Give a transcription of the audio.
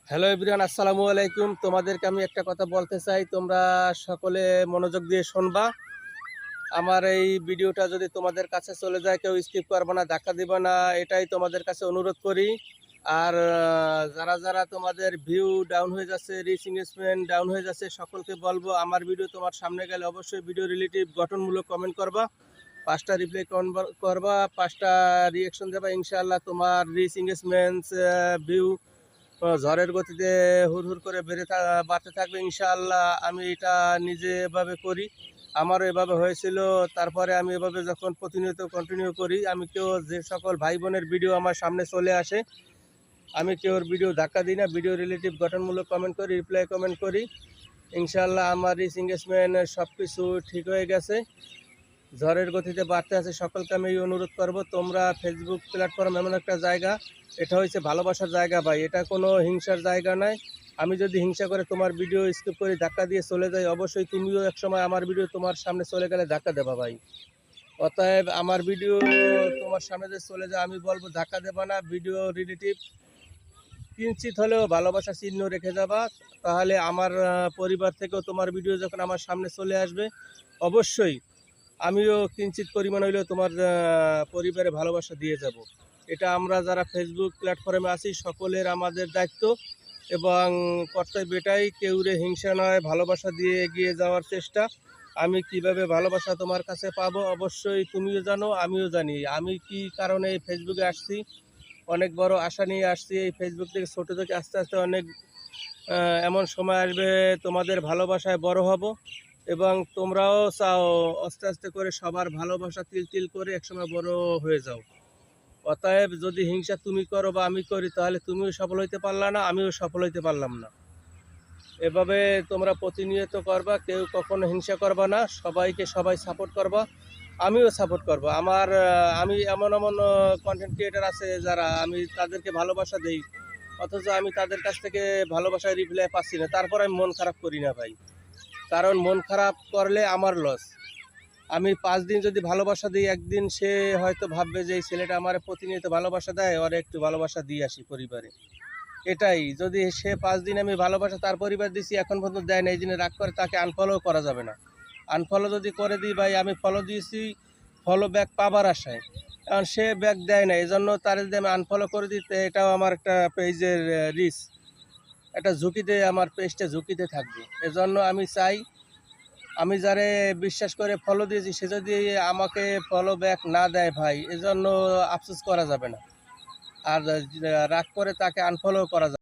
Hello everyone, আসসালামু আলাইকুম। তোমাদেরকে আমি একটা কথা বলতে চাই, তোমরা সকলে মনোযোগ দিয়ে শুনবা। আমার এই ভিডিওটা যদি তোমাদের কাছে চলে যায়, কেউ স্কিপ করবে না, ধাক্কা দিবে না, এটাই তোমাদের কাছে অনুরোধ করি। আর যারা যারা তোমাদের ভিউ ডাউন হয়ে যাচ্ছে, রিচ এঙ্গেজমেন্ট ডাউন হয়ে যাচ্ছে, সকলকে বলবো আমার ভিডিও তোমার সামনে গেলে অবশ্যই ভিডিও রিলেটিভ গঠনমূলক কমেন্ট করবা, 5টা রিপ্লাই করবা, 5টা রিয়াকশন দেবা। ইনশাআল্লাহ তোমার রিচ এঙ্গেজমেন্ট ভিউ ঝড়ের গতিতে হুড় করে বাড়তে থাকবে ইনশাআল্লাহ। আমি এটা নিজে এভাবে করি, আমারও এভাবে হয়েছিল। তারপরে আমি এভাবে যখন প্রতিনিয়ত কন্টিনিউ করি, আমি যে সকল ভাই বোনের ভিডিও আমার সামনে চলে আসে, আমি কেউর ভিডিও ধাক্কা দিই না, ভিডিও রিলেটিভ গঠনমূলক কমেন্ট করি, রিপ্লাই কমেন্ট করি। ইনশাআল্লাহ আমার রিচ এঙ্গেজমেন্ট সব কিছু ঠিক হয়ে গেছে, ঝড়ের গতিতে বাড়তে আছে। সকলকে আমি অনুরোধ করব, তোমরা ফেসবুক প্ল্যাটফর্ম এমন একটা জায়গা, এটা হচ্ছে ভালোবাসার জায়গা ভাই, এটা কোনো হিংসার জায়গা নয়। আমি যদি হিংসা করে তোমার ভিডিও স্কিপ করে ধাক্কা দিয়ে চলে যাই, অবশ্যই তুমিও একসময় আমার ভিডিও তোমার সামনে চলে গেলে ধাক্কা দেবা ভাই। অতএব আমার ভিডিও তোমার সামনে যে চলে যায়, আমি বলবো ধাক্কা দেবা না, ভিডিও রিলেটিভ কিঞ্চিত হলেও ভালোবাসা চিহ্ন রেখে যাবা। তাহলে আমার পরিবার থেকেও তোমার ভিডিও যখন আমার সামনে চলে আসবে, অবশ্যই আমিও কিঞ্চিত পরিমাণ হইলেও তোমার পরিবারে ভালোবাসা দিয়ে যাব। এটা আমরা যারা ফেসবুক প্ল্যাটফর্মে আছি সকলের আমাদের দায়িত্ব এবং কর্তব্য এটাই, কেউরে হিংসা নয়, ভালোবাসা দিয়ে এগিয়ে যাওয়ার চেষ্টা। আমি কিভাবে ভালোবাসা তোমার কাছে পাবো অবশ্যই তুমিও জানো, আমিও জানি। আমি কি কারণে এই ফেসবুকে আসছি, অনেক বড় আশা নিয়ে আসছি। এই ফেসবুক থেকে ছোটো থেকে আস্তে আস্তে অনেক এমন সময় আসবে তোমাদের ভালোবাসায় বড় হব, এবং তোমরাও চাও আস্তে আস্তে করে সবার ভালোবাসা তিল তিল করে একসময় বড় হয়ে যাও। অতএব যদি হিংসা তুমি করো বা আমি করি, তাহলে তুমিও সফল হইতে পারলা না, আমিও সফল হইতে পারলাম না। এভাবে তোমরা প্রতিনিয়ত করবা, কেউ কখনো হিংসা করবা না, সবাইকে সবাই সাপোর্ট করবা, আমিও সাপোর্ট করবো। আমি এমন এমন কন্টেন্ট ক্রিয়েটার আছে যারা আমি তাদেরকে ভালোবাসা দেই, অথচ আমি তাদের কাছ থেকে ভালোবাসার রিপ্লাই পাচ্ছি না, তারপর আমি মন খারাপ করি না ভাই। কারণ মন খারাপ করলে আমার লস। আমি 5 দিন যদি ভালোবাসা দিই, একদিন সে হয়তো ভাববে যে এই ছেলেটা আমার প্রতিনিয়ত ভালোবাসা দেয়, ওর একটু ভালোবাসা দিয়ে আসি পরিবারে। এটাই, যদি সে 5 দিন আমি ভালোবাসা তার পরিবার দিছি, এখন পর্যন্ত দেয় না, এই জন্য রাগ করে তাকে আনফলো করা যাবে না। আনফলো যদি করে দিই ভাই, আমি ফলো দিয়েছি ফলো ব্যাক পাবার আশায়, কারণ সে ব্যাক দেয় না, এই জন্য তার যদি আমি আনফলো করে দিতে, এটাও আমার একটা পেজের রিস্ক, একটা ঝুঁকিতে, আমার পেজটা ঝুঁকিতে থাকবে। এজন্য আমি চাই, আমি যারে বিশ্বাস করে ফলো দিয়েছি সে যদি আমাকে ফলো ব্যাক না দেয় ভাই, এজন্য আফসোস করা যাবে না, আর রাগ করে তাকে আনফলো করা যাবে।